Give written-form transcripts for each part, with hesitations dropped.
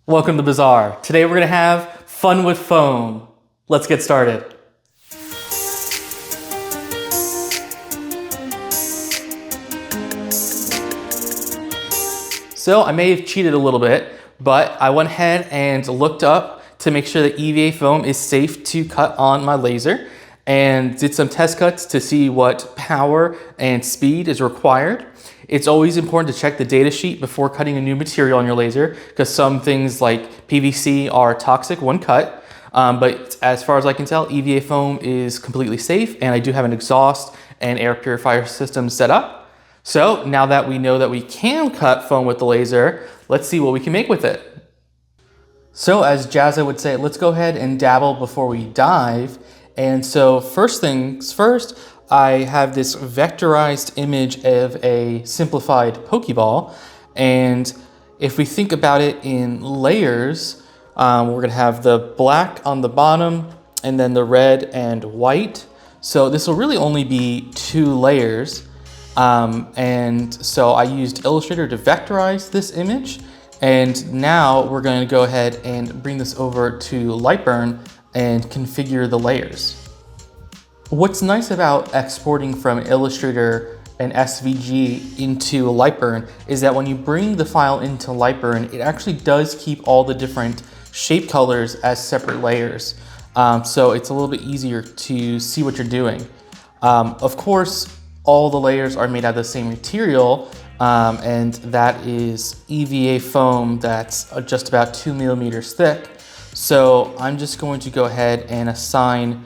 Welcome to Bazaar. Today we're gonna have fun with foam. Let's get started. So I may have cheated a little bit, but I went ahead and looked up to make sure that EVA foam is safe to cut on my laser and did some test cuts to see what power and speed is required. It's always important to check the data sheet before cutting a new material on your laser because some things like PVC are toxic when cut. But as far as I can tell, EVA foam is completely safe, and I do have an exhaust and air purifier system set up. So now that we know that we can cut foam with the laser, let's see what we can make with it. So as Jazza would say, let's go ahead and dabble before we dive. And so first things first, I have this vectorized image of a simplified pokeball. And if we think about it in layers, we're gonna have the black on the bottom and then the red and white. So this will really only be 2 layers. And so I used Illustrator to vectorize this image. And now we're going to go ahead and bring this over to Lightburn and configure the layers. What's nice about exporting from Illustrator and SVG into Lightburn is that when you bring the file into Lightburn, it actually does keep all the different shape colors as separate layers. So it's a little bit easier to see what you're doing. Of course, all the layers are made out of the same material, and that is EVA foam that's just about 2 millimeters thick. So I'm just going to go ahead and assign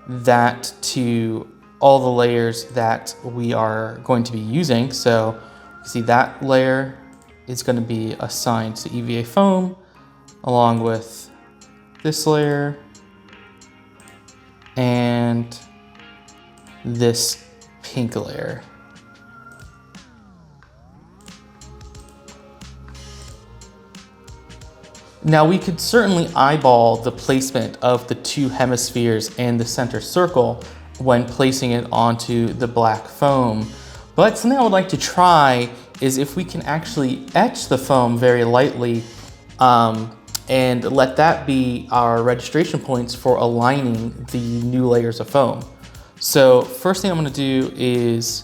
that to all the layers that we are going to be using. So you see that layer is going to be assigned to EVA foam along with this layer and this pink layer. Now we could certainly eyeball the placement of the 2 hemispheres and the center circle when placing it onto the black foam. But something I would like to try is if we can actually etch the foam very lightly and let that be our registration points for aligning the new layers of foam. So first thing I'm going to do is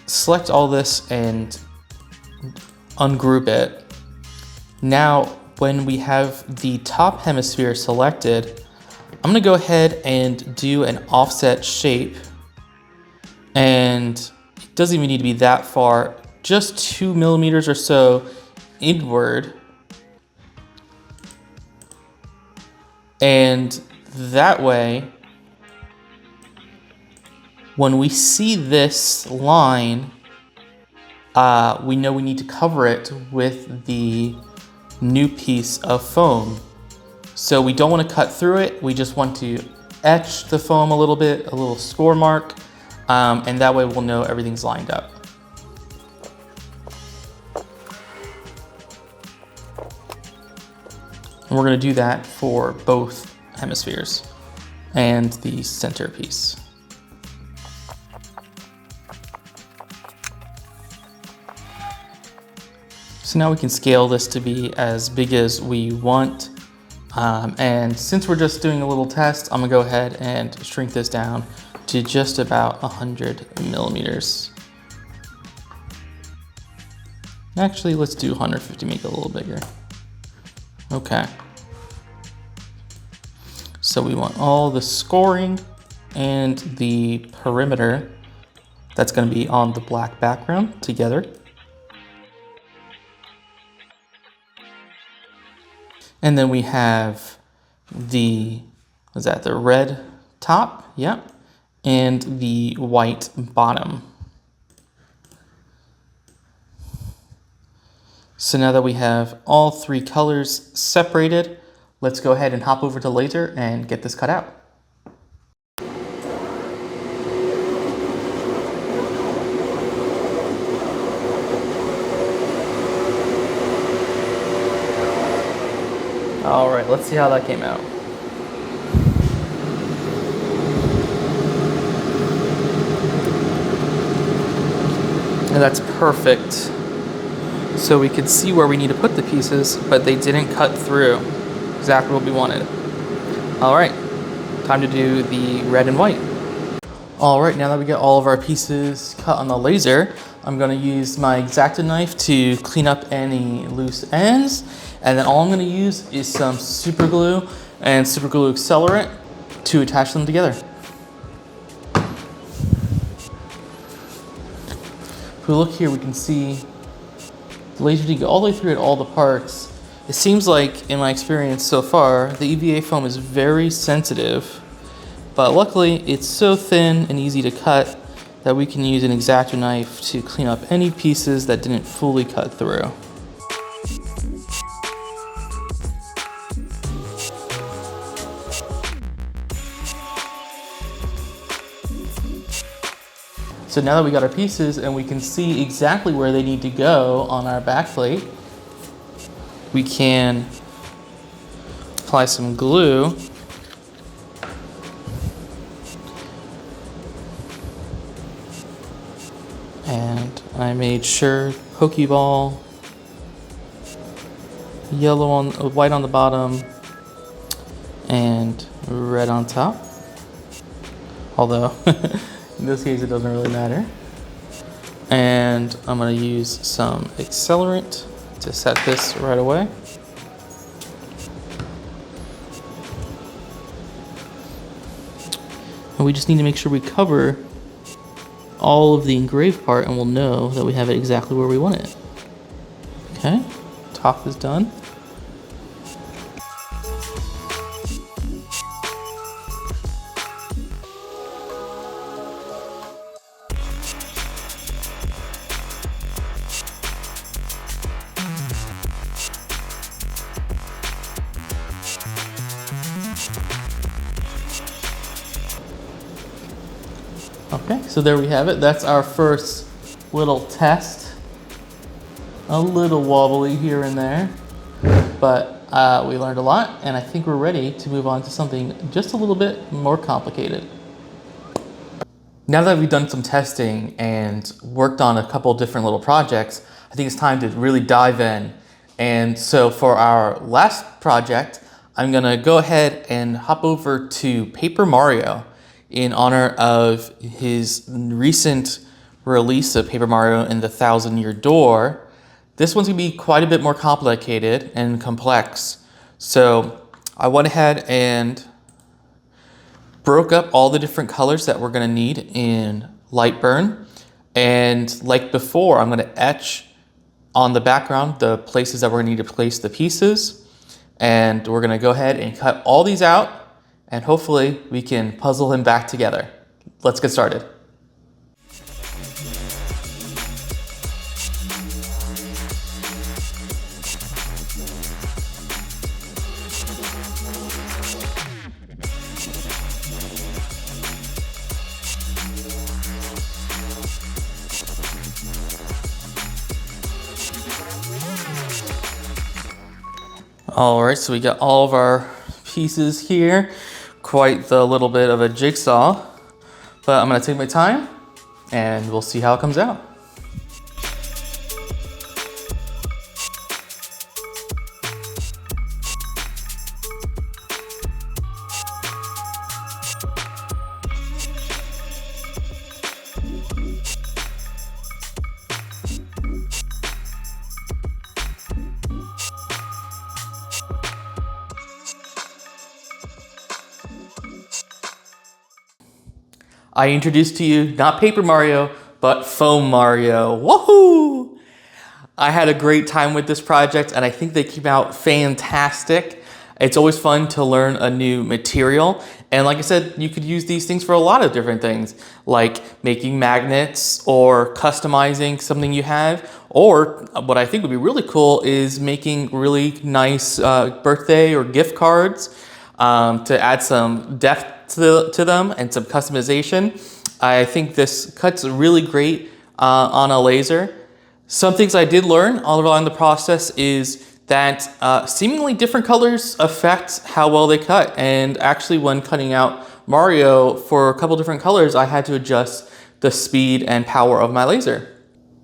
select all this and ungroup it. Now, when we have the top hemisphere selected, I'm going to go ahead and do an offset shape. And it doesn't even need to be that far, just 2 millimeters or so inward. And that way, when we see this line, we know we need to cover it with the new piece of foam. So we don't want to cut through it. We just want to etch the foam a little bit, a little score mark, and that way we'll know everything's lined up. And we're going to do that for both hemispheres and the center piece. So now we can scale this to be as big as we want. And since we're just doing a little test, I'm gonna go ahead and shrink this down to just about 100 millimeters. Actually, let's do 150, make it a little bigger. Okay. So we want all the scoring and the perimeter that's gonna be on the black background together. And then we have the red top? Yep. And the white bottom. So now that we have all 3 colors separated, let's go ahead and hop over to laser and get this cut out. All right, let's see how that came out. And that's perfect. so we could see where we need to put the pieces, but they didn't cut through exactly what we wanted. All right, time to do the red and white. All right, now that we get all of our pieces cut on the laser, I'm gonna use my X-Acto knife to clean up any loose ends. And then all I'm gonna use is some super glue and super glue accelerant to attach them together. If we look here, we can see the laser did go all the way through at all the parts. It seems like, in my experience so far, the EVA foam is very sensitive, but luckily it's so thin and easy to cut that we can use an X-Acto knife to clean up any pieces that didn't fully cut through. So now that we got our pieces and we can see exactly where they need to go on our backplate, we can apply some glue and I made sure pokeball, yellow on, white on the bottom, and red on top. Although in this case it doesn't really matter. And I'm gonna use some accelerant to set this right away. And we just need to make sure we cover all of the engraved part and we'll know that we have it exactly where we want it. Okay, top is done. Okay, so there we have it. That's our first little test. A little wobbly here and there, but we learned a lot, and I think we're ready to move on to something just a little bit more complicated. Now that we've done some testing and worked on a couple different little projects, I think it's time to really dive in. And so for our last project, I'm gonna go ahead and hop over to Paper Mario in honor of his recent release of Paper Mario and the Thousand-Year Door. This one's gonna be quite a bit more complicated and complex. So I went ahead and broke up all the different colors that we're gonna need in Lightburn. And like before, I'm gonna etch on the background the places that we're gonna need to place the pieces. And we're gonna go ahead and cut all these out, and hopefully we can puzzle him back together. Let's get started. All right, so we got all of our pieces here. Quite the little bit of a jigsaw, but I'm gonna take my time and we'll see how it comes out. I introduced to you not Paper Mario, but Foam Mario. Woohoo! I had a great time with this project and I think they came out fantastic. It's always fun to learn a new material. And like I said, you could use these things for a lot of different things, like making magnets or customizing something you have. Or what I think would be really cool is making really nice birthday or gift cards to add some depth to them and some customization. I think this cuts really great on a laser. Some things I did learn all along the process is that seemingly different colors affect how well they cut. And actually when cutting out Mario for a couple different colors, I had to adjust the speed and power of my laser.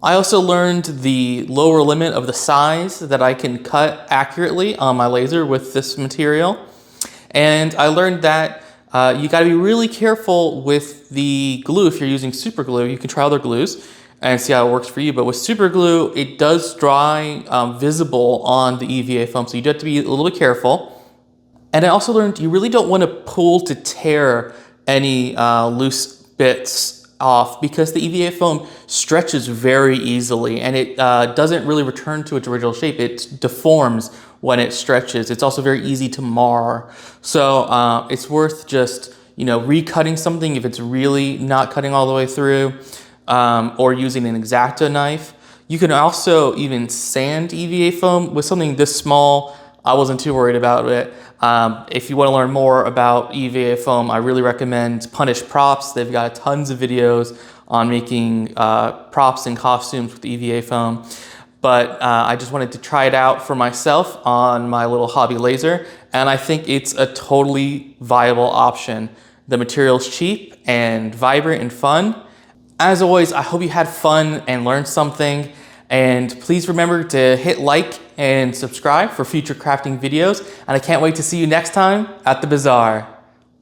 I also learned the lower limit of the size that I can cut accurately on my laser with this material. And I learned that you got to be really careful with the glue. If you're using super glue, you can try other glues and see how it works for you. But with super glue, it does dry visible on the EVA foam, so you do have to be a little bit careful. And I also learned you really don't want to pull to tear any loose bits off, because the EVA foam stretches very easily and it doesn't really return to its original shape. It deforms when it stretches. It's also very easy to mar. So it's worth just, recutting something if it's really not cutting all the way through, or using an X-Acto knife. You can also even sand EVA foam with something this small. I wasn't too worried about it. If you want to learn more about EVA foam, I really recommend Punish Props. They've got tons of videos on making props and costumes with EVA foam. But I just wanted to try it out for myself on my little hobby laser, and I think it's a totally viable option. The material's cheap and vibrant and fun. As always, I hope you had fun and learned something. And please remember to hit like and subscribe for future crafting videos. And I can't wait to see you next time at the bazaar.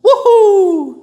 Woohoo!